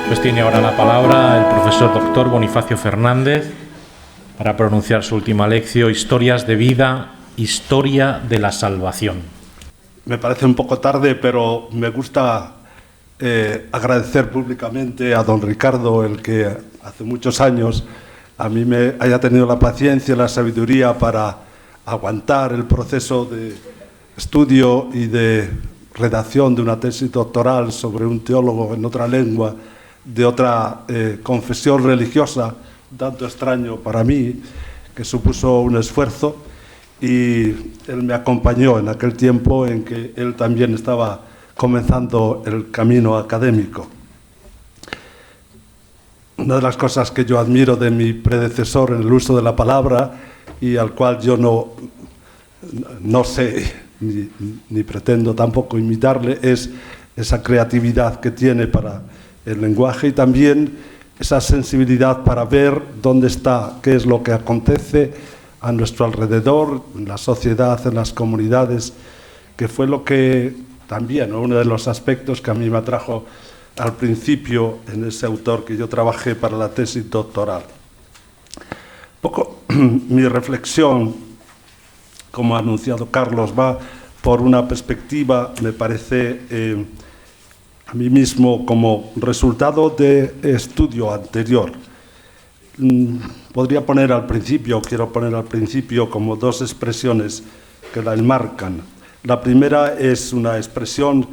Pues tiene ahora la palabra el profesor doctor Bonifacio Fernández para pronunciar su última lección, Historias de vida, historia de la salvación. Me parece un poco tarde, pero me gusta agradecer públicamente a don Ricardo, el que hace muchos años a mí me haya tenido la paciencia y la sabiduría para aguantar el proceso de estudio y de redacción de una tesis doctoral sobre un teólogo en otra lengua, de otra confesión religiosa, un tanto extraño para mí, que supuso un esfuerzo, y él me acompañó en aquel tiempo en que él también estaba comenzando el camino académico. Una de las cosas que yo admiro de mi predecesor en el uso de la palabra, y al cual yo no sé ni pretendo tampoco imitarle, es esa creatividad que tiene para el lenguaje y también esa sensibilidad para ver dónde está, qué es lo que acontece a nuestro alrededor, en la sociedad, en las comunidades, que fue lo que también, ¿no?, uno de los aspectos que a mí me atrajo al principio en ese autor que yo trabajé para la tesis doctoral. Mi reflexión, como ha anunciado Carlos, va por una perspectiva, me parece, a mí mismo como resultado de estudio anterior. Quiero poner al principio como dos expresiones que la enmarcan. La primera es una expresión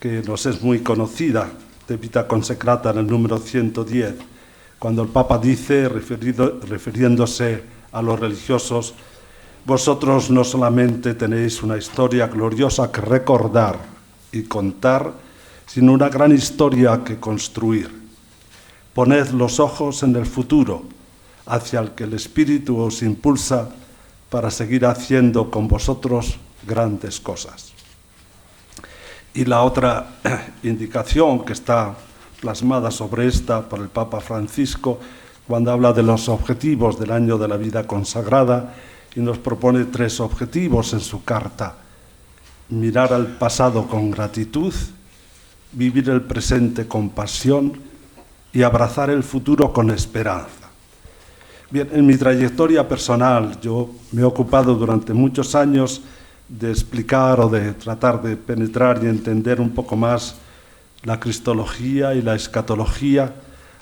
que nos es muy conocida, de Vita Consecrata en el número 110, cuando el Papa dice, refiriéndose a los religiosos: vosotros no solamente tenéis una historia gloriosa que recordar y contar, sino una gran historia que construir. Poned los ojos en el futuro, hacia el que el Espíritu os impulsa para seguir haciendo con vosotros grandes cosas. Y la otra indicación que está plasmada sobre esta por el Papa Francisco, cuando habla de los objetivos del año de la vida consagrada, y nos propone 3 objetivos en su carta: mirar al pasado con gratitud, vivir el presente con pasión y abrazar el futuro con esperanza. Bien, en mi trayectoria personal yo me he ocupado durante muchos años de explicar o de tratar de penetrar y entender un poco más la cristología y la escatología,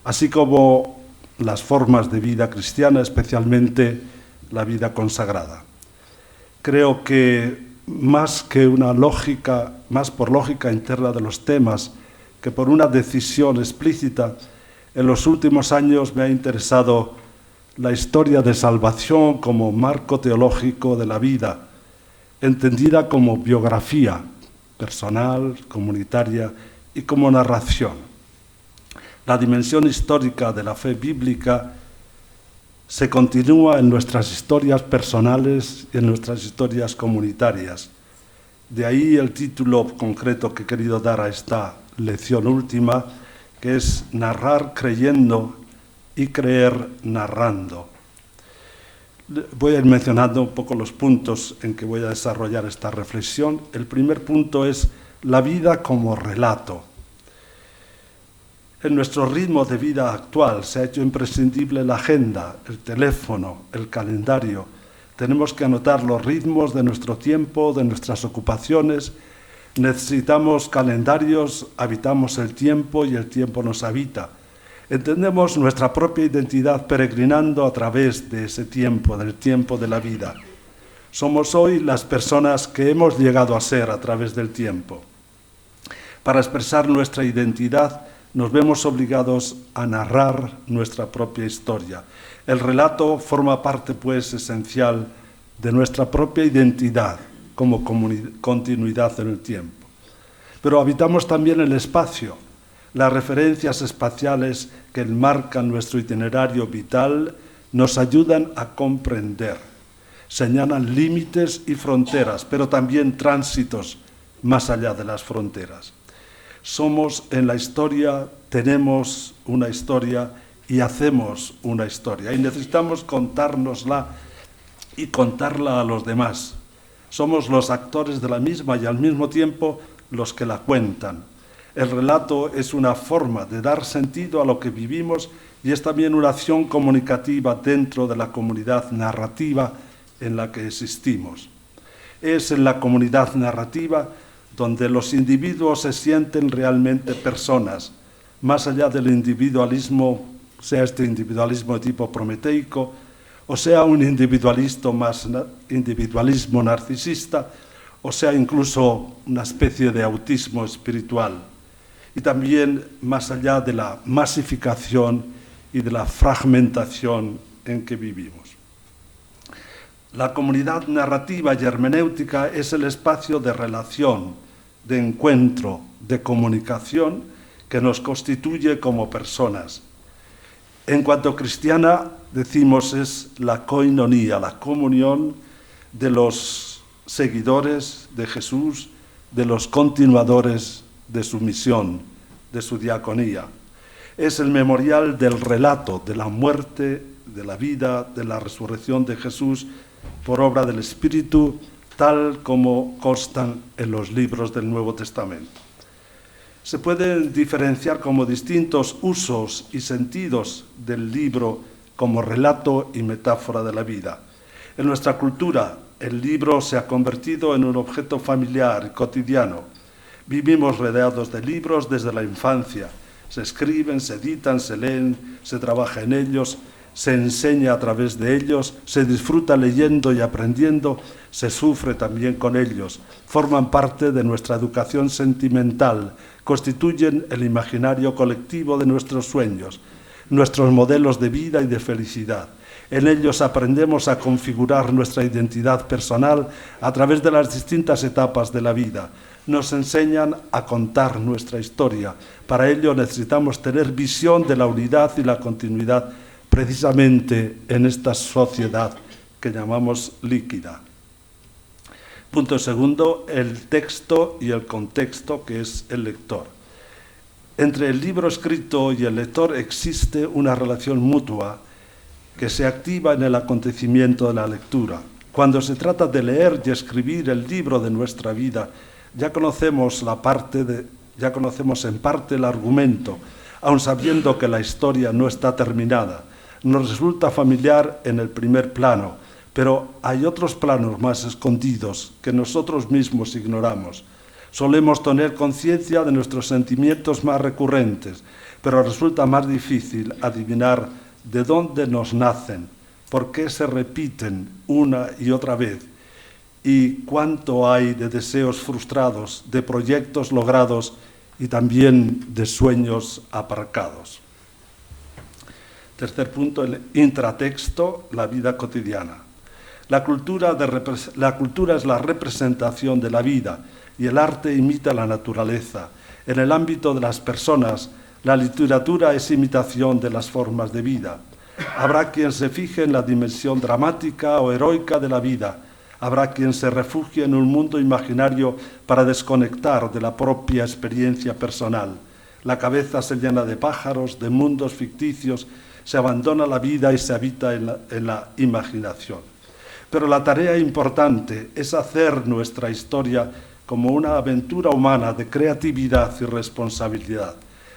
así como las formas de vida cristiana, especialmente la vida consagrada. Creo que más por lógica interna de los temas que por una decisión explícita, en los últimos años me ha interesado la historia de salvación como marco teológico de la vida, entendida como biografía personal, comunitaria y como narración. La dimensión histórica de la fe bíblica se continúa en nuestras historias personales y en nuestras historias comunitarias. De ahí el título concreto que he querido dar a esta lección última, que es narrar creyendo y creer narrando. Voy a ir mencionando un poco los puntos en que voy a desarrollar esta reflexión. El primer punto es la vida como relato. En nuestro ritmo de vida actual se ha hecho imprescindible la agenda, el teléfono, el calendario. Tenemos que anotar los ritmos de nuestro tiempo, de nuestras ocupaciones. Necesitamos calendarios, habitamos el tiempo y el tiempo nos habita. Entendemos nuestra propia identidad peregrinando a través de ese tiempo, del tiempo de la vida. Somos hoy las personas que hemos llegado a ser a través del tiempo. Para expresar nuestra identidad, nos vemos obligados a narrar nuestra propia historia. El relato forma parte, pues, esencial de nuestra propia identidad como continuidad en el tiempo. Pero habitamos también el espacio. Las referencias espaciales que enmarcan nuestro itinerario vital nos ayudan a comprender. Señalan límites y fronteras, pero también tránsitos más allá de las fronteras. Somos en la historia, tenemos una historia y hacemos una historia. Y necesitamos contárnosla y contarla a los demás. Somos los actores de la misma y al mismo tiempo los que la cuentan. El relato es una forma de dar sentido a lo que vivimos y es también una acción comunicativa dentro de la comunidad narrativa en la que existimos. Es en la comunidad narrativa donde los individuos se sienten realmente personas, más allá del individualismo, sea este individualismo de tipo prometeico, o sea un individualismo narcisista, o sea incluso una especie de autismo espiritual, y también más allá de la masificación y de la fragmentación en que vivimos. La comunidad narrativa y hermenéutica es el espacio de relación, de encuentro, de comunicación que nos constituye como personas. En cuanto cristiana, decimos es la koinonía, la comunión de los seguidores de Jesús, de los continuadores de su misión, de su diaconía. Es el memorial del relato de la muerte, de la vida, de la resurrección de Jesús por obra del Espíritu, tal como constan en los libros del Nuevo Testamento. Se pueden diferenciar como distintos usos y sentidos del libro como relato y metáfora de la vida. En nuestra cultura, el libro se ha convertido en un objeto familiar y cotidiano. Vivimos rodeados de libros desde la infancia. Se escriben, se editan, se leen, se trabaja en ellos, se enseña a través de ellos, se disfruta leyendo y aprendiendo, se sufre también con ellos. Forman parte de nuestra educación sentimental, constituyen el imaginario colectivo de nuestros sueños, nuestros modelos de vida y de felicidad. En ellos aprendemos a configurar nuestra identidad personal a través de las distintas etapas de la vida. Nos enseñan a contar nuestra historia. Para ello necesitamos tener visión de la unidad y la continuidad precisamente en esta sociedad que llamamos líquida. Punto segundo, el texto y el contexto, que es el lector. Entre el libro escrito y el lector existe una relación mutua que se activa en el acontecimiento de la lectura. Cuando se trata de leer y escribir el libro de nuestra vida, ya conocemos en parte el argumento, aun sabiendo que la historia no está terminada. Nos resulta familiar en el primer plano, pero hay otros planos más escondidos que nosotros mismos ignoramos. Solemos tener conciencia de nuestros sentimientos más recurrentes, pero resulta más difícil adivinar de dónde nos nacen, por qué se repiten una y otra vez, y cuánto hay de deseos frustrados, de proyectos logrados y también de sueños aparcados. Tercer punto, el intratexto, la vida cotidiana. La cultura es la representación de la vida y el arte imita la naturaleza. En el ámbito de las personas, la literatura es imitación de las formas de vida. Habrá quien se fije en la dimensión dramática o heroica de la vida. Habrá quien se refugie en un mundo imaginario para desconectar de la propia experiencia personal. La cabeza se llena de pájaros, de mundos ficticios, se abandona la vida y se habita en la imaginación. Pero la tarea importante es hacer nuestra historia como una aventura humana de creatividad y responsabilidad.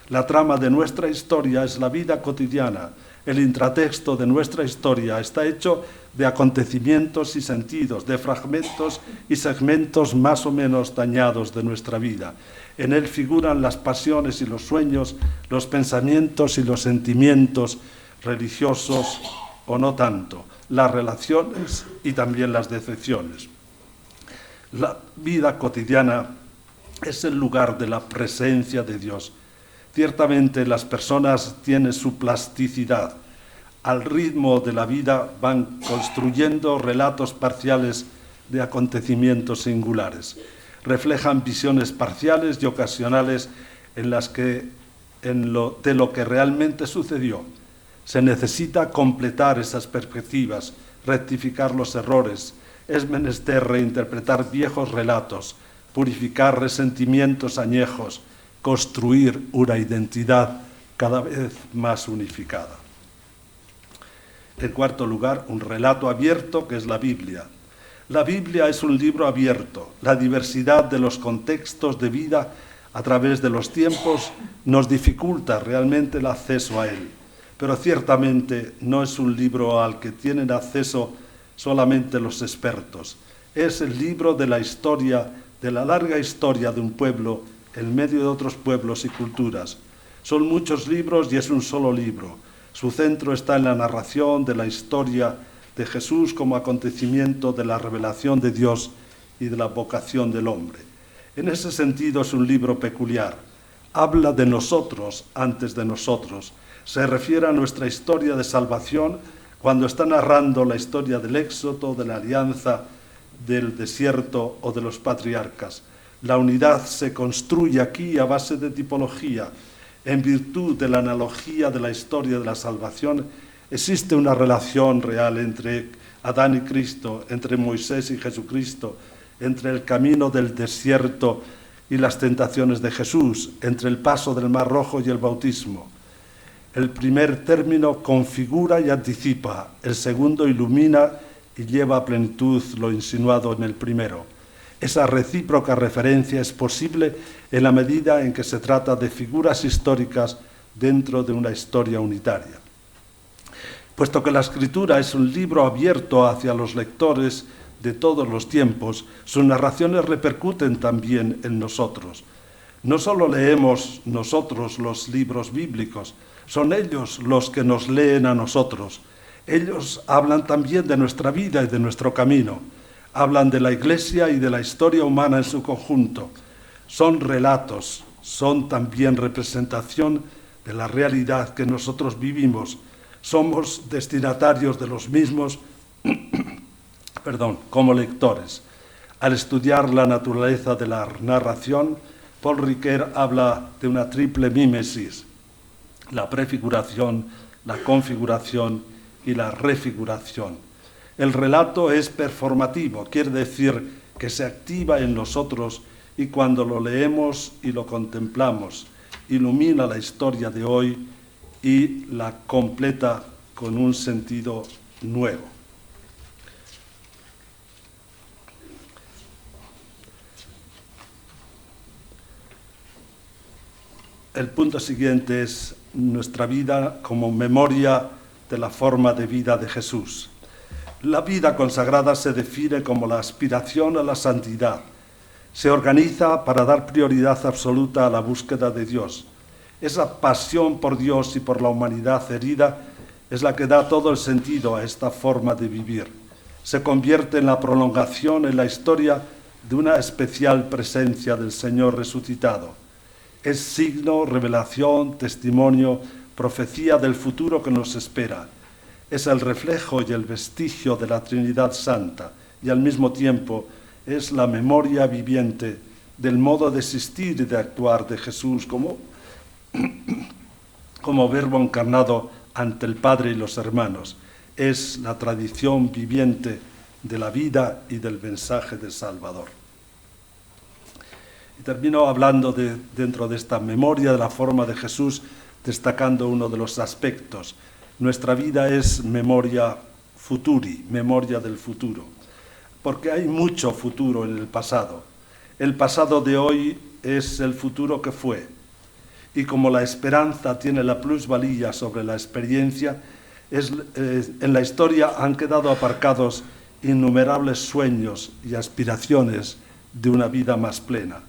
La trama de nuestra historia es la vida cotidiana. El intratexto de nuestra historia está hecho de acontecimientos y sentidos, de fragmentos y segmentos más o menos dañados de nuestra vida. En él figuran las pasiones y los sueños, los pensamientos y los sentimientos religiosos o no tanto, las relaciones y también las decepciones. La vida cotidiana es el lugar de la presencia de Dios. Ciertamente las personas tienen su plasticidad. Al ritmo de la vida van construyendo relatos parciales de acontecimientos singulares. Reflejan visiones parciales y ocasionales de lo que realmente sucedió. Se necesita completar esas perspectivas, rectificar los errores. Es menester reinterpretar viejos relatos, purificar resentimientos añejos, construir una identidad cada vez más unificada. En cuarto lugar, un relato abierto que es la Biblia. La Biblia es un libro abierto. La diversidad de los contextos de vida a través de los tiempos nos dificulta realmente el acceso a él. Pero ciertamente no es un libro al que tienen acceso solamente los expertos. Es el libro de la historia, de la larga historia de un pueblo en medio de otros pueblos y culturas. Son muchos libros y es un solo libro. Su centro está en la narración de la historia de Jesús como acontecimiento de la revelación de Dios y de la vocación del hombre. En ese sentido es un libro peculiar. Habla de nosotros antes de nosotros. Se refiere a nuestra historia de salvación cuando está narrando la historia del Éxodo, de la alianza, del desierto o de los patriarcas. La unidad se construye aquí a base de tipología. En virtud de la analogía de la historia de la salvación, existe una relación real entre Adán y Cristo, entre Moisés y Jesucristo, entre el camino del desierto y las tentaciones de Jesús, entre el paso del Mar Rojo y el bautismo. El primer término configura y anticipa, el segundo ilumina y lleva a plenitud lo insinuado en el primero. Esa recíproca referencia es posible en la medida en que se trata de figuras históricas dentro de una historia unitaria. Puesto que la Escritura es un libro abierto hacia los lectores de todos los tiempos, sus narraciones repercuten también en nosotros. No solo leemos nosotros los libros bíblicos, son ellos los que nos leen a nosotros. Ellos hablan también de nuestra vida y de nuestro camino. Hablan de la Iglesia y de la historia humana en su conjunto. Son relatos, son también representación de la realidad que nosotros vivimos. Somos destinatarios de los mismos, como lectores. Al estudiar la naturaleza de la narración, Paul Ricoeur habla de una triple mímesis: la prefiguración, la configuración y la refiguración. El relato es performativo, quiere decir que se activa en nosotros y cuando lo leemos y lo contemplamos, ilumina la historia de hoy y la completa con un sentido nuevo. El punto siguiente es nuestra vida como memoria de la forma de vida de Jesús. La vida consagrada se define como la aspiración a la santidad. Se organiza para dar prioridad absoluta a la búsqueda de Dios. Esa pasión por Dios y por la humanidad herida es la que da todo el sentido a esta forma de vivir. Se convierte en la prolongación en la historia de una especial presencia del Señor resucitado. Es signo, revelación, testimonio, profecía del futuro que nos espera. Es el reflejo y el vestigio de la Trinidad Santa y al mismo tiempo es la memoria viviente del modo de existir y de actuar de Jesús como verbo encarnado ante el Padre y los hermanos. Es la tradición viviente de la vida y del mensaje del Salvador. Y termino hablando dentro de esta memoria de la forma de Jesús, destacando uno de los aspectos. Nuestra vida es memoria futuri, memoria del futuro, porque hay mucho futuro en el pasado. El pasado de hoy es el futuro que fue, y como la esperanza tiene la plusvalía sobre la experiencia, en la historia han quedado aparcados innumerables sueños y aspiraciones de una vida más plena.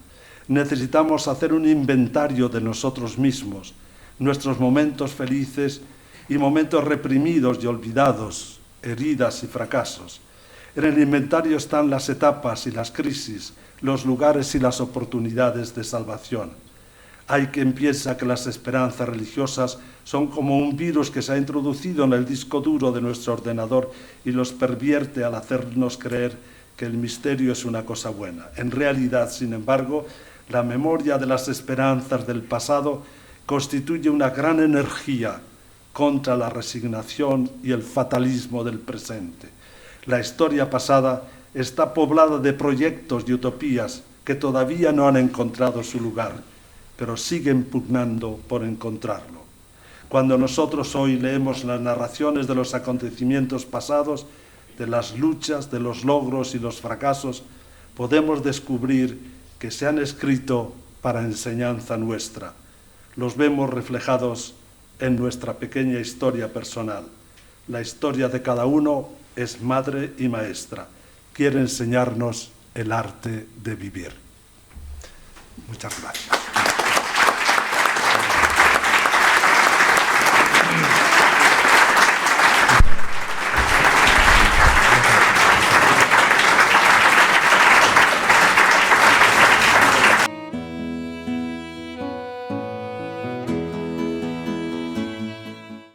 Necesitamos hacer un inventario de nosotros mismos, nuestros momentos felices y momentos reprimidos y olvidados, heridas y fracasos. En el inventario están las etapas y las crisis, los lugares y las oportunidades de salvación. Hay quien piensa que las esperanzas religiosas son como un virus que se ha introducido en el disco duro de nuestro ordenador y los pervierte al hacernos creer que el misterio es una cosa buena. En realidad, sin embargo, la memoria de las esperanzas del pasado constituye una gran energía contra la resignación y el fatalismo del presente. La historia pasada está poblada de proyectos y utopías que todavía no han encontrado su lugar, pero siguen pugnando por encontrarlo. Cuando nosotros hoy leemos las narraciones de los acontecimientos pasados, de las luchas, de los logros y los fracasos, podemos descubrir que se han escrito para enseñanza nuestra. Los vemos reflejados en nuestra pequeña historia personal. La historia de cada uno es madre y maestra. Quiere enseñarnos el arte de vivir. Muchas gracias.